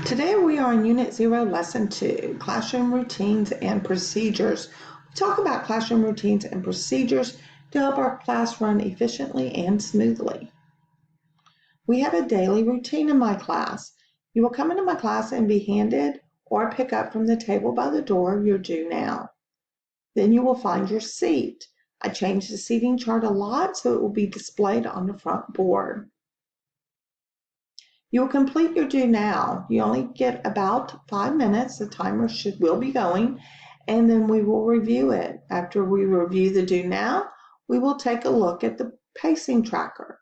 Today we are on Unit 0, Lesson 2, Classroom Routines and Procedures. We talk about classroom routines and procedures to help our class run efficiently and smoothly. We have a daily routine in my class. You will come into my class and be handed or pick up from the table by the door your due now. Then you will find your seat. I changed the seating chart a lot so it will be displayed on the front board. You will complete your due now. You only get about 5 minutes. The timer will be going, and then we will review it. After we review the due now, we will take a look at the pacing tracker.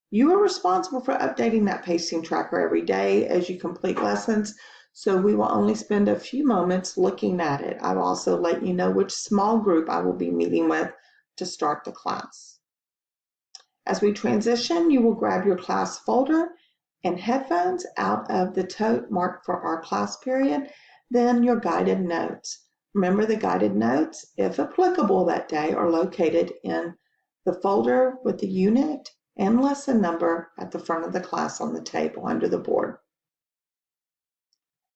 You are responsible for updating that pacing tracker every day as you complete lessons, so we will only spend a few moments looking at it. I will also let you know which small group I will be meeting with to start the class. As we transition, you will grab your class folder and headphones out of the tote marked for our class period, then your guided notes. Remember, the guided notes, if applicable that day, are located in the folder with the unit and lesson number at the front of the class on the table under the board.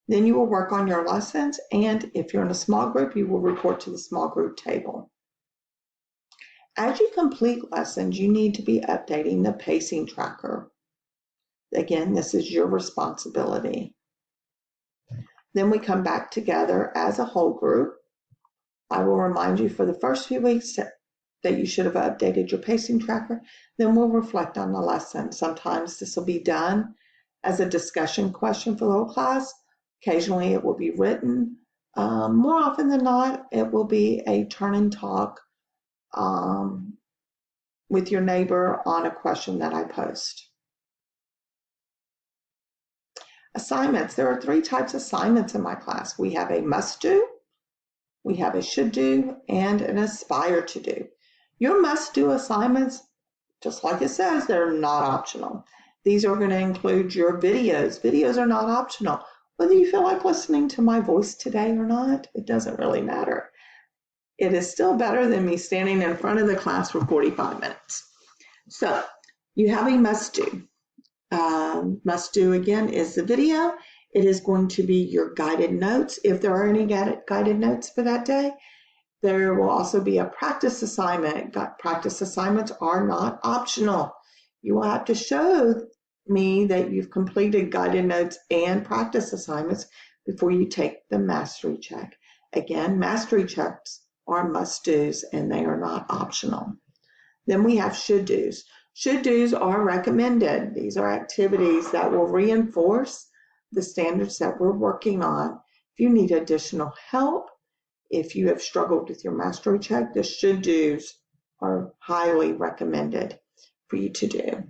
Then you will work on your lessons, and if you're in a small group, you will report to the small group table. As you complete lessons, you need to be updating the pacing tracker. Again, this is your responsibility. Then we come back together as a whole group. I will remind you for the first few weeks that you should have updated your pacing tracker. Then we'll reflect on the lesson. Sometimes this will be done as a discussion question for the whole class. Occasionally it will be written. More often than not, it will be a turn and talk with your neighbor on a question that I post. Assignments. There are 3 types of assignments in my class. We have a must do, we have a should do, and an aspire to do. Your must do assignments, just like it says, they're not optional. These are going to include your videos. Videos are not optional. Whether you feel like listening to my voice today or not, it doesn't really matter. It is still better than me standing in front of the class for 45 minutes. So you have a must do. Must do again is the video. It is going to be your guided notes if there are any guided notes for that day. There will also be a practice assignment. Practice assignments are not optional. You will have to show me that you've completed guided notes and practice assignments before you take the mastery check. Again, mastery checks are must do's and they are not optional. Then we have should do's. Should do's are recommended. These are activities that will reinforce the standards that we're working on. If you need additional help, if you have struggled with your mastery check, the should do's are highly recommended for you to do.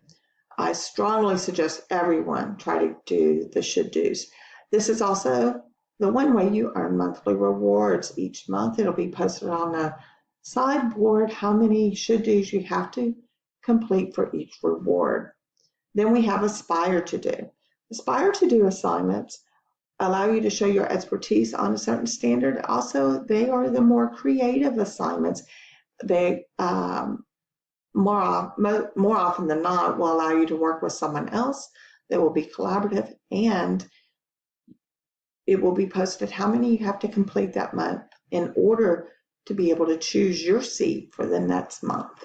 I strongly suggest everyone try to do the should do's. This is also the one way you earn monthly rewards. Each month it'll be posted on the sideboard how many should do's you have to complete for each reward. Then we have aspire to do. Aspire to do assignments allow you to show your expertise on a certain standard. Also, they are the more creative assignments. They more often than not will allow you to work with someone else. They will be collaborative, and it will be posted how many you have to complete that month in order to be able to choose your seat for the next month.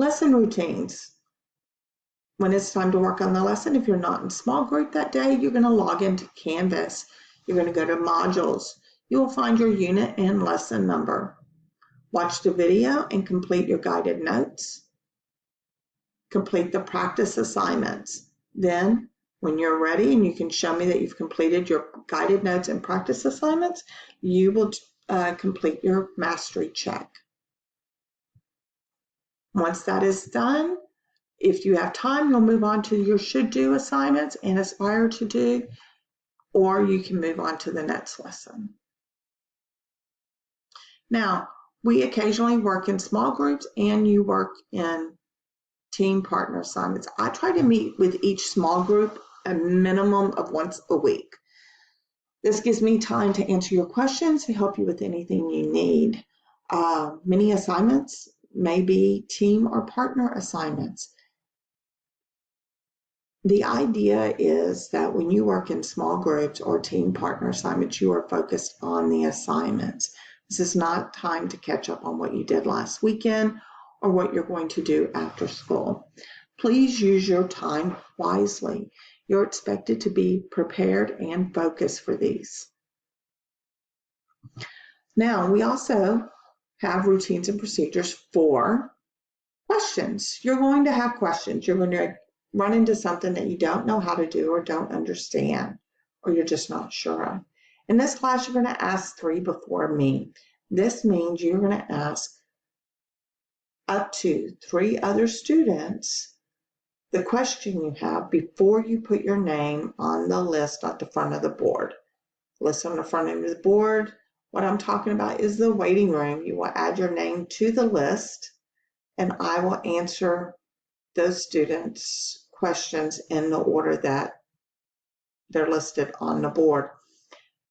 Lesson routines. When it's time to work on the lesson, if you're not in small group that day, you're going to log into Canvas. You're going to go to modules. You will find your unit and lesson number. Watch the video and complete your guided notes. Complete the practice assignments. Then, when you're ready and you can show me that you've completed your guided notes and practice assignments, you will complete your mastery check. Once that is done, if you have time, you'll move on to your should do assignments and aspire to do, or you can move on to the next lesson. Now, we occasionally work in small groups and you work in team partner assignments. I try to meet with each small group a minimum of once a week. This gives me time to answer your questions, to help you with anything you need. Many assignments may be team or partner assignments. The idea is that when you work in small groups or team partner assignments, you are focused on the assignments. This is not time to catch up on what you did last weekend or what you're going to do after school. Please use your time wisely. You're expected to be prepared and focused for these. Now, we also have routines and procedures for questions. You're going to have questions. You're going to run into something that you don't know how to do or don't understand, or you're just not sure of. In this class, you're going to ask 3 before me. This means you're going to ask up to 3 other students the question you have before you put your name on the list at the front of the board. List on the front end of the board. What I'm talking about is the waiting room. You will add your name to the list, and I will answer those students' questions in the order that they're listed on the board.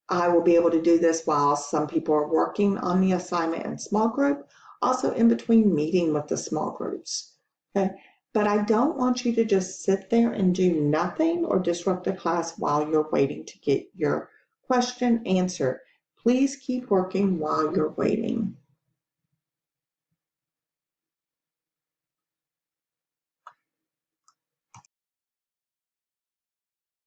I will be able to do this while some people are working on the assignment in small group, also in between meeting with the small groups. Okay? But I don't want you to just sit there and do nothing or disrupt the class while you're waiting to get your question answered. Please keep working while you're waiting.